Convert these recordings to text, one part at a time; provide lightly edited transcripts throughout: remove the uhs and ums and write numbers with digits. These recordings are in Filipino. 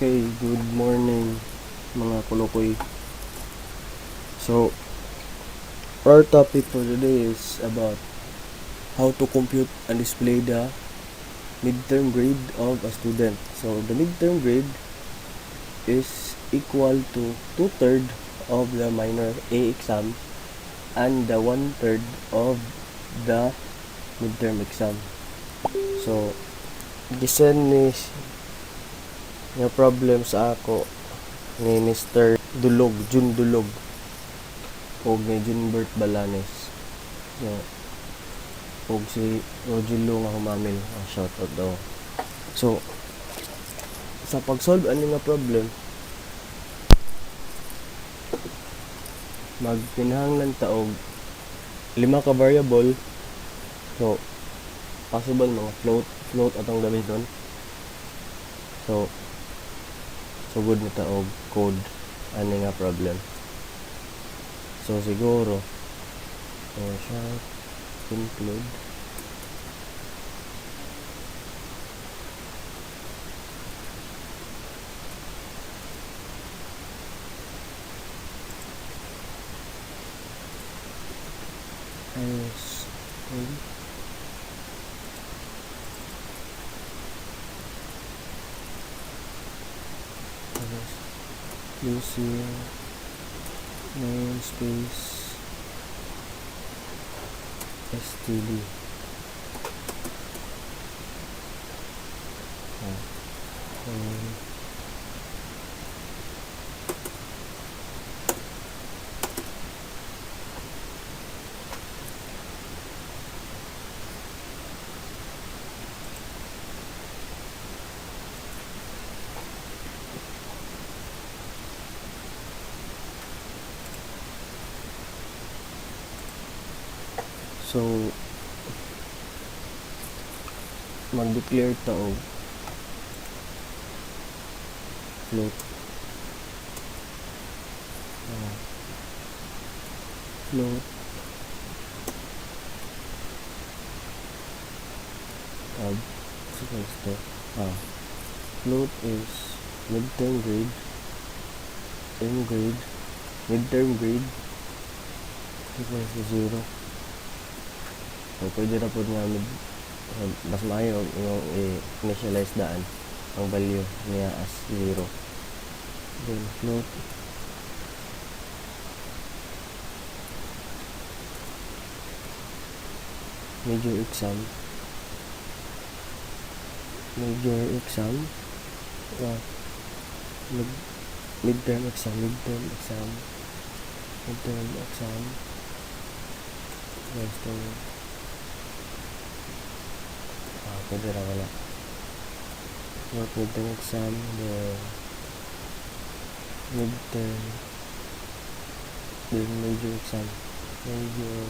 Okay, good morning mga kulukoy. So, our topic for today is about how to compute and display the midterm grade of a student. So, the midterm grade is equal to 2/3 of the minor A exam and the 1/3 of the midterm exam. So, gisan ni nga problem sa ako ni Mr. Dulog, Jun Dulog o ni Junbert Balanes. O si Rogelio nga humamil. Shoutout daw. So, sa pag-solve ani nga problem, magpinahanglan ta og 5 ka variable. So, possible mga float atong gamiton. So, sugod nita og code ani nga problem. So siguro siya include using namespace std. So, mag-declare ta og float. Float tab equals to float is midterm grade, midterm grade equals to 0. So, pwede na po nga mas maayo yung i-initialize daan ang value niya as 0. Then float major exam midterm exam pwede na wala midterm exam, then midterm, then major exam, major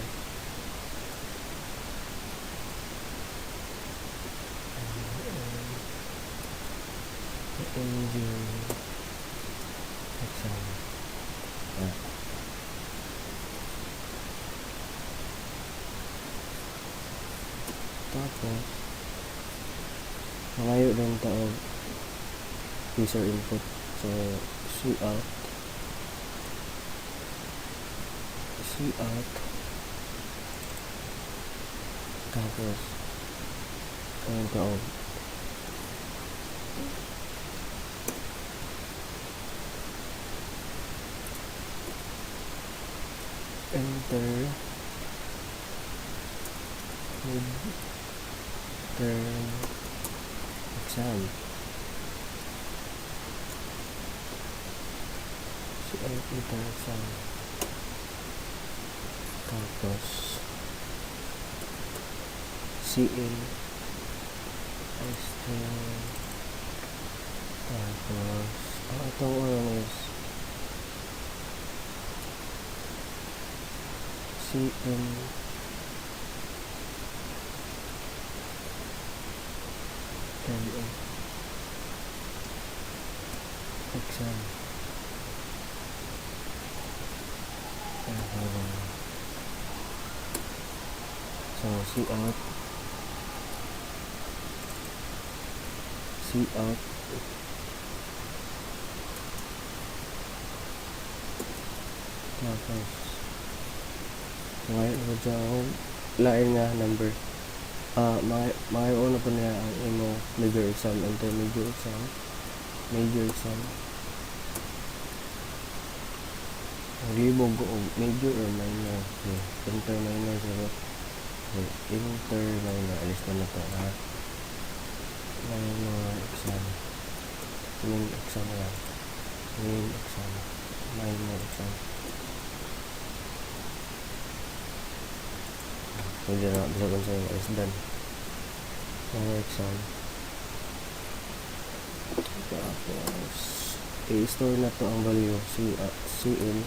exam. Tapos malayo din tao user input. So cout tapos ang tao enter midterm exam. Midterm exam. Tapos CL tapos itong one is CM exam. So cout Tapos ngayon ko dyan lain nga number. Mga una po niya ang imo major exam, intermediate exam, major exam. Ang libog o major or minor? Okay. Inter minor siguro. Okay. Inter minor. Alis na to ha. Minor exam. Main exam lang. Main exam. Minor exam. Pwede na bisa kung sa'yo alis done. Minor exam. Tapos i-store na to ang value CL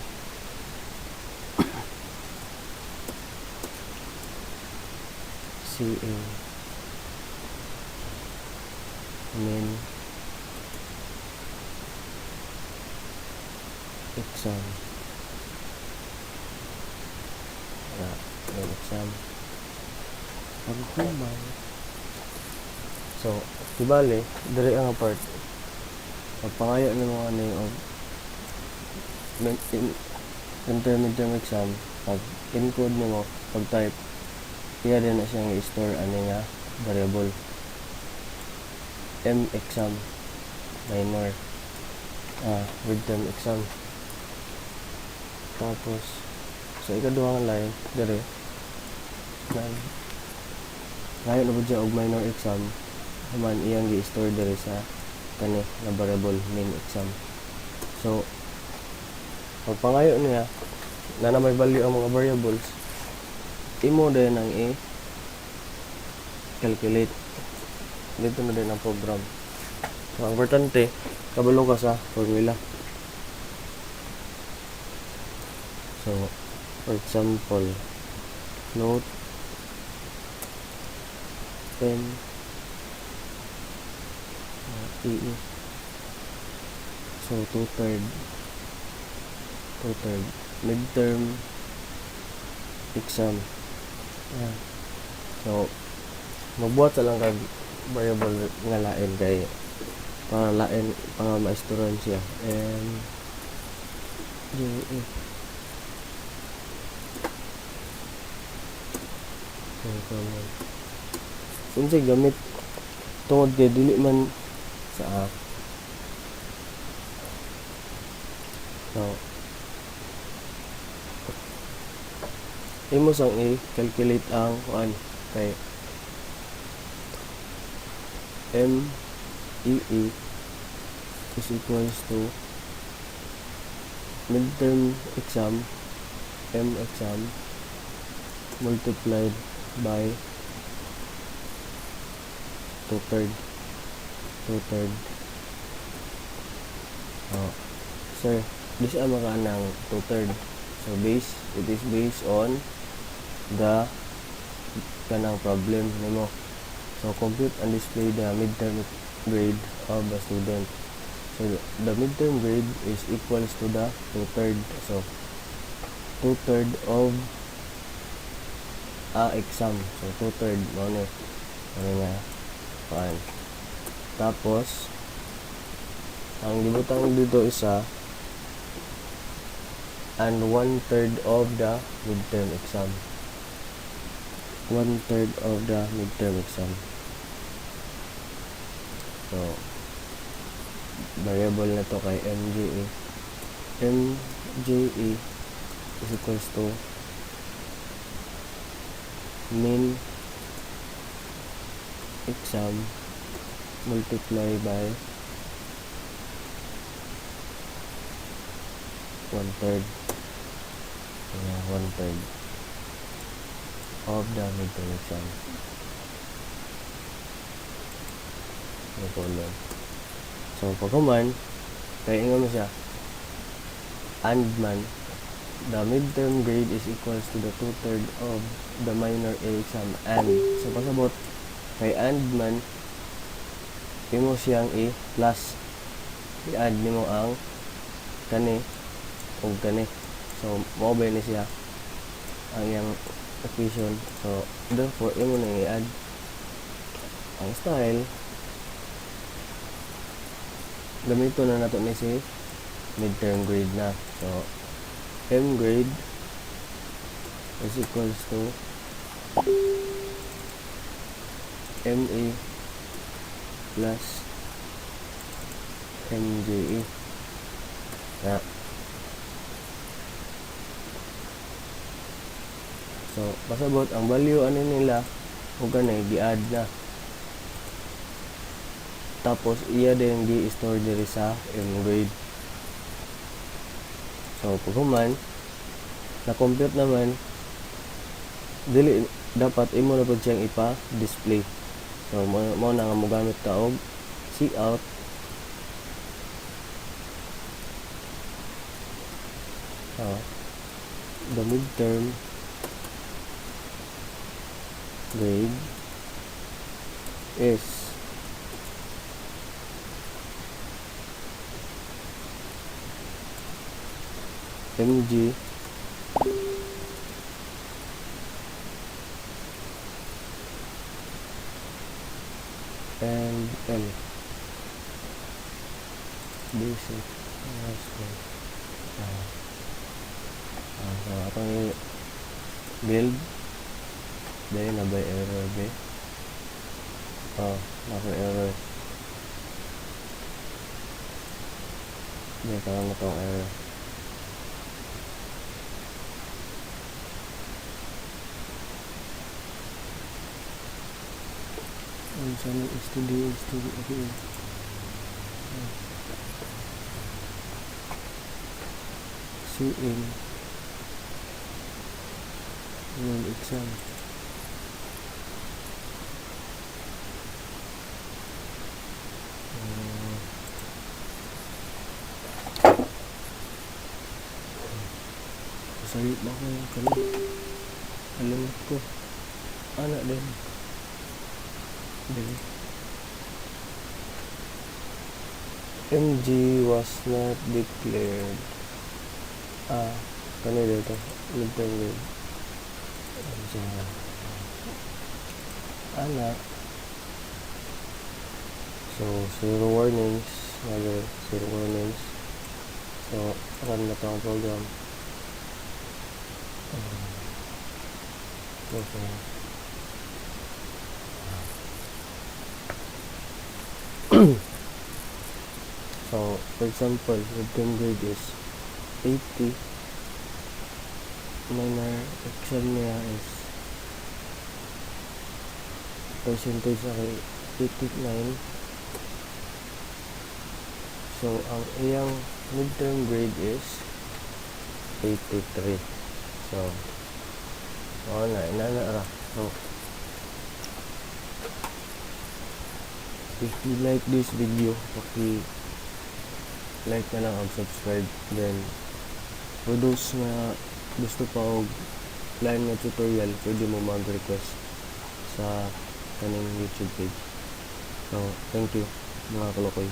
min exam min exam pagkuman. So tibali diri ang part pagpangayo ng mga ano yung intermediate exam. Pag encode nimo pag type iya din na siyang i-store ano nga variable M exam minor midterm exam. Tapos sa ikaduhang line dire ngayon na po dyan og minor exam naman iyang i-store dire sa kani na variable main exam. So pagpangayo niya na may value ang mga variables imo din ang i-calculate dito na din ang program. So ang importante kabalo ka sa formula. So for example note pen so 2/3 midterm exam. So magbuhat sa lang kag variable nga lain kay para lain para maistoran siya and unsay gamit tungod kay dili man sa so imo sang i-calculate ang kuan kay MEE is equals to midterm exam M exam multiplied by 2/3 sir this ang maka ng 2/3 so it is based on the kanang problem nimo. So compute and display the midterm grade of the student. So the midterm grade is equals to the 2/3. So 2/3 of exam. So 2/3 mo ni ano nga fine. Tapos ang libutang dito isa and 1/3 of the midterm exam. 1/3 of the midterm exam. So variable na to kay MJE is equals to min exam multiply by 1/3 1/3 of the midterm exam. No problem. So pagkuman kaya ingon mo siya and man the midterm grade is equals to the 2/3 of the minor A exam and so pasabot kay and man imo siyang i-plus i-add nimo ang kani ug kani so mao ba ni siya ang iyang equation. So therefore imo na i-add ang style gamito na nato ni si midterm grade na. So M grade is equals to MA plus MJE. Yeah. So, pasabot ang value ano nila o ganay gi-add na. Tapos iya din gi-store diri sa M grade. So, pag human na-compute naman, dili dapat imo na pud siyang ipa-display. So, mo na nga mo gamit ta og cout the midterm grade is MG and L basic so atong build dahil na by error be naka error dahil karoon na tong error. And channel is to okay. CN exam sayip ako yung kami alamit ko anak din MG was not declared kanina dito midterm grade anak so zero warnings so run na to ang program okay. So for example midterm grade is 80 minor action niya is percentage ay 89. So ang iyang midterm grade is 83. So inana ra. So if you like this video, like na lang and subscribe. Then for those na gusto pa og lain nga tutorial, pwede mo mag-request sa kaning YouTube page. So thank you mga kalokoy.